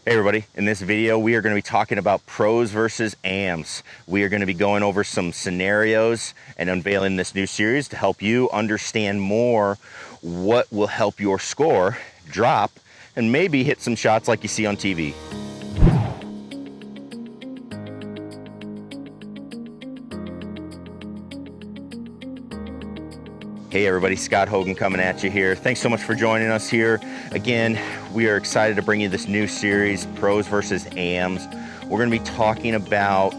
Hey everybody, in this video we are going to be talking about pros versus AMs. We are going to be going over some scenarios and unveiling this new series to help you understand more what will help your score drop and maybe hit some shots like you see on TV. Hey everybody, Scott Hogan coming at you here. Thanks so much for joining us here. Again, we are excited to bring you this new series, Pros versus AMs. We're going to be talking about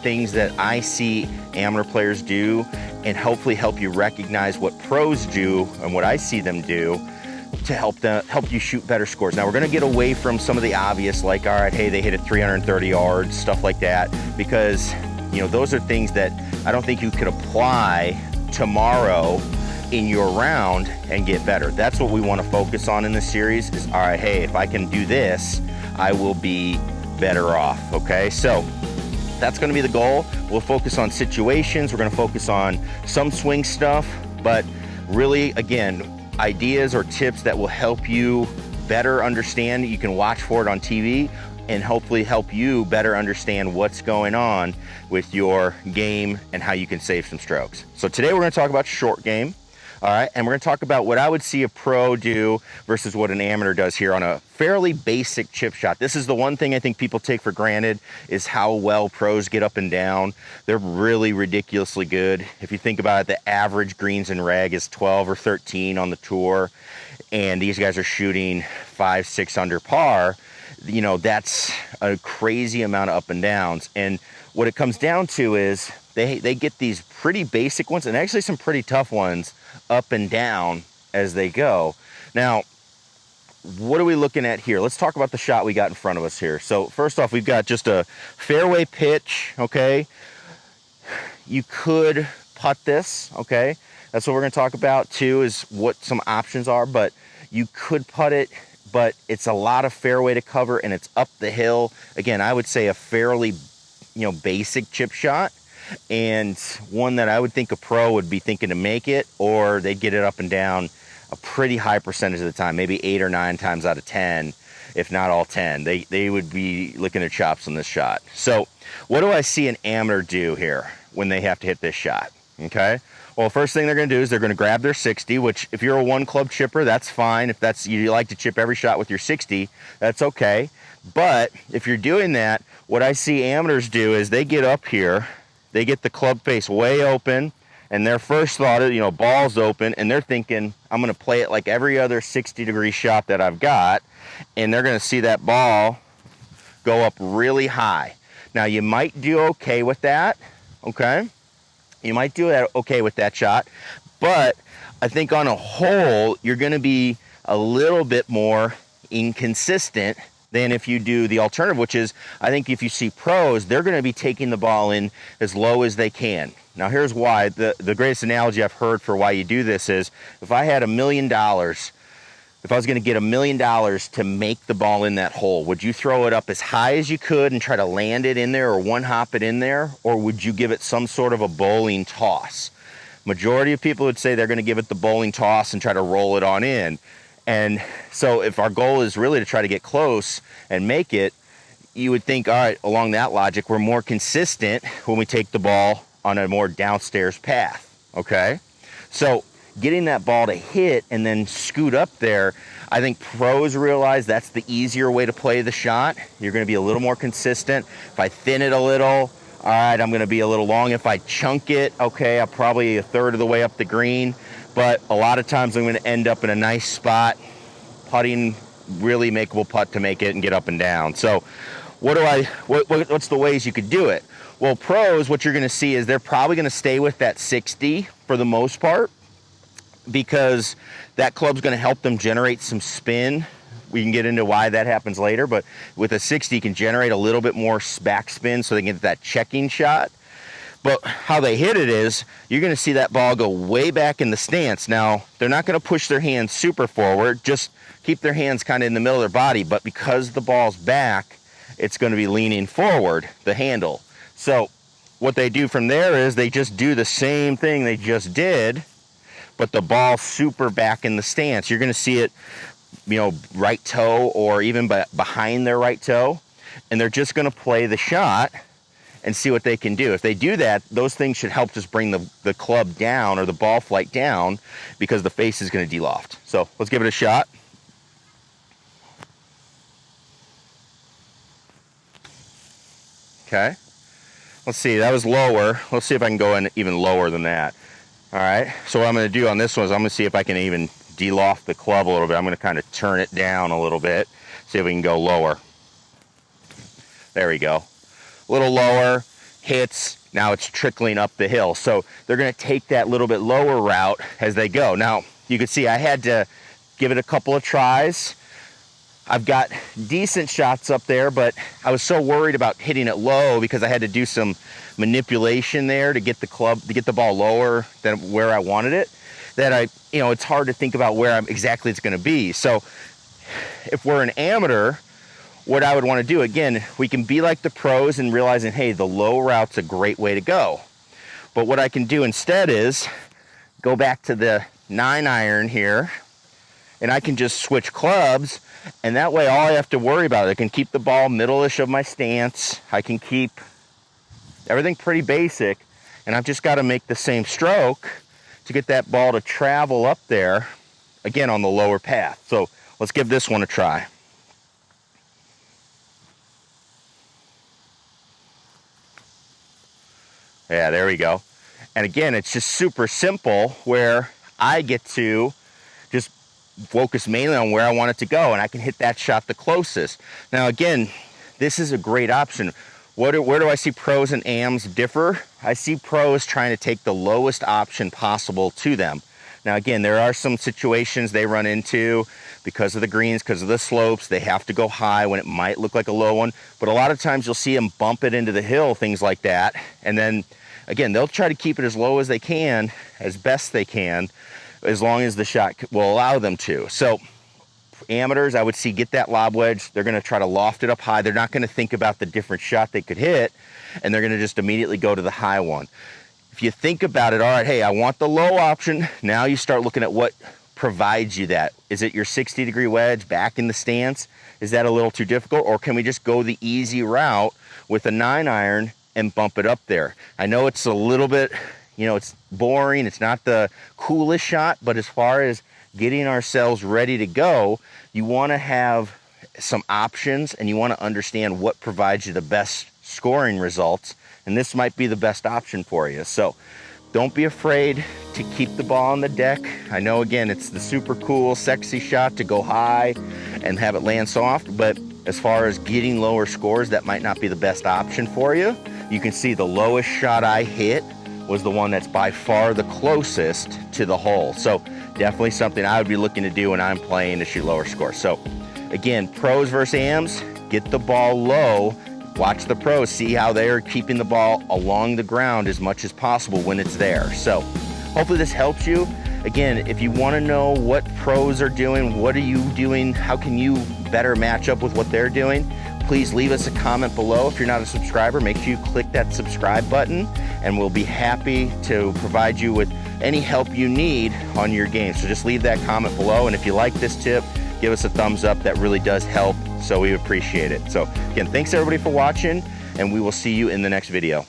things that I see amateur players do and hopefully help you recognize what pros do and what I see them do to help you shoot better scores. Now we're going to get away from some of the obvious, like, all right, hey, they hit it 330 yards, stuff like that, because those are things that I don't think you could apply tomorrow in your round and get better. That's what we want to focus on in this series is, all right, hey, if I can do this, I will be better off. Okay, so that's going to be the goal. We'll focus on situations. We're going to focus on some swing stuff, but really, again, ideas or tips that will help you better understand. You can watch for it on TV and hopefully help you better understand what's going on with your game and how you can save some strokes. So today we're going to talk about short game, all right? And we're going to talk about what I would see a pro do versus what an amateur does here on a fairly basic chip shot. This is the one thing I think people take for granted is how well pros get up and down. They're really ridiculously good. If you think about it, the average greens and reg is 12 or 13 on the tour, and these guys are shooting 5-6 under par. That's a crazy amount of up and downs. And what it comes down to is they get these pretty basic ones and actually some pretty tough ones up and down as they go. Now, what are we looking at here? Let's talk about the shot we got in front of us here. So first off, we've got just a fairway pitch, okay? You could putt this, okay? That's what we're going to talk about too, is what some options are, but you could putt it, but it's a lot of fairway to cover and it's up the hill. Again, I would say a fairly, basic chip shot, and one that I would think a pro would be thinking to make it, or they'd get it up and down a pretty high percentage of the time, maybe 8 or 9 times out of 10, if not all 10. They would be licking their chops on this shot. So what do I see an amateur do here when they have to hit this shot? Okay. Well, first thing they're going to do is they're going to grab their 60, which if you're a one club chipper, that's fine. If you like to chip every shot with your 60, that's okay. But if you're doing that, what I see amateurs do is they get up here, they get the club face way open, and their first thought is, ball's open, and they're thinking, I'm going to play it like every other 60-degree shot that I've got, and they're going to see that ball go up really high. Now, you might do okay with that, okay? You might do that okay with that shot, but I think on a whole, you're going to be a little bit more inconsistent than if you do the alternative, which is, I think if you see pros, they're going to be taking the ball in as low as they can. Now, here's why. The greatest analogy I've heard for why you do this is, if I had $1 million, if I was going to get $1 million to make the ball in that hole, would you throw it up as high as you could and try to land it in there or one hop it in there? Or would you give it some sort of a bowling toss? Majority of people would say they're going to give it the bowling toss and try to roll it on in. And so if our goal is really to try to get close and make it, you would think, all right, along that logic, we're more consistent when we take the ball on a more downstairs path, okay? So getting that ball to hit and then scoot up there, I think pros realize that's the easier way to play the shot. You're going to be a little more consistent. If I thin it a little, all right, I'm going to be a little long. If I chunk it, okay, I'm probably a third of the way up the green. But a lot of times I'm going to end up in a nice spot, putting, really makeable putt to make it and get up and down. So what's the ways you could do it? Well, pros, what you're going to see is they're probably going to stay with that 60 for the most part, because that club's going to help them generate some spin. We can get into why that happens later, but with a 60, you can generate a little bit more backspin so they can get that checking shot. But how they hit it is, you're going to see that ball go way back in the stance. Now, they're not going to push their hands super forward, just keep their hands kind of in the middle of their body, but because the ball's back, it's going to be leaning forward, the handle. So what they do from there is they just do the same thing they just did, but the ball's super back in the stance. You're going to see it right toe or even behind their right toe, and they're just going to play the shot and see what they can do. If they do that, those things should help just bring the club down or the ball flight down, because the face is going to deloft. So let's give it a shot. Okay. Let's see, that was lower. Let's see if I can go in even lower than that. All right, so what I'm going to do on this one is I'm going to see if I can even deloft the club a little bit. I'm going to kind of turn it down a little bit, see if we can go lower. There we go. A little lower, hits, now it's trickling up the hill. So they're going to take that little bit lower route as they go. Now, you can see I had to give it a couple of tries. I've got decent shots up there, but I was so worried about hitting it low because I had to do some manipulation there to get the ball lower than where I wanted it, that it's hard to think about where exactly it's going to be. So if we're an amateur, what I would want to do, again, we can be like the pros and realizing, hey, the low route's a great way to go. But what I can do instead is go back to the 9-iron here, and I can just switch clubs, and that way all I have to worry about, I can keep the ball middle-ish of my stance, I can keep everything pretty basic, and I've just got to make the same stroke to get that ball to travel up there, again, on the lower path. So let's give this one a try. Yeah, there we go. And again, it's just super simple where I get to just focus mainly on where I want it to go, and I can hit that shot the closest. Now again, this is a great option. Where do I see pros and AMs differ? I see pros trying to take the lowest option possible to them. Now again, there are some situations they run into because of the greens, because of the slopes, they have to go high when it might look like a low one. But a lot of times you'll see them bump it into the hill, things like that. And then again, they'll try to keep it as low as they can, as best they can, as long as the shot will allow them to. So amateurs, I would see get that lob wedge. They're going to try to loft it up high. They're not going to think about the different shot they could hit, and they're going to just immediately go to the high one. If you think about it, all right, hey, I want the low option. Now you start looking at what provides you that. Is it your 60-degree wedge back in the stance? Is that a little too difficult? Or can we just go the easy route with a 9-iron and bump it up there? I know it's a little bit, it's boring. It's not the coolest shot, but as far as getting ourselves ready to go, you want to have some options, and you want to understand what provides you the best scoring results, and this might be the best option for you. So don't be afraid to keep the ball on the deck. I know, again, it's the super cool, sexy shot to go high and have it land soft, but as far as getting lower scores, that might not be the best option for you. You can see the lowest shot I hit was the one that's by far the closest to the hole. So definitely something I would be looking to do when I'm playing to shoot lower scores. So again, pros versus AMs, get the ball low. Watch the pros, see how they're keeping the ball along the ground as much as possible when it's there. So hopefully this helps you. Again, if you want to know what pros are doing, what are you doing, how can you better match up with what they're doing, please leave us a comment below. If you're not a subscriber, make sure you click that subscribe button, and we'll be happy to provide you with any help you need on your game. So just leave that comment below, and if you like this tip, give us a thumbs up. That really does help, so we appreciate it. So again, thanks everybody for watching, and we will see you in the next video.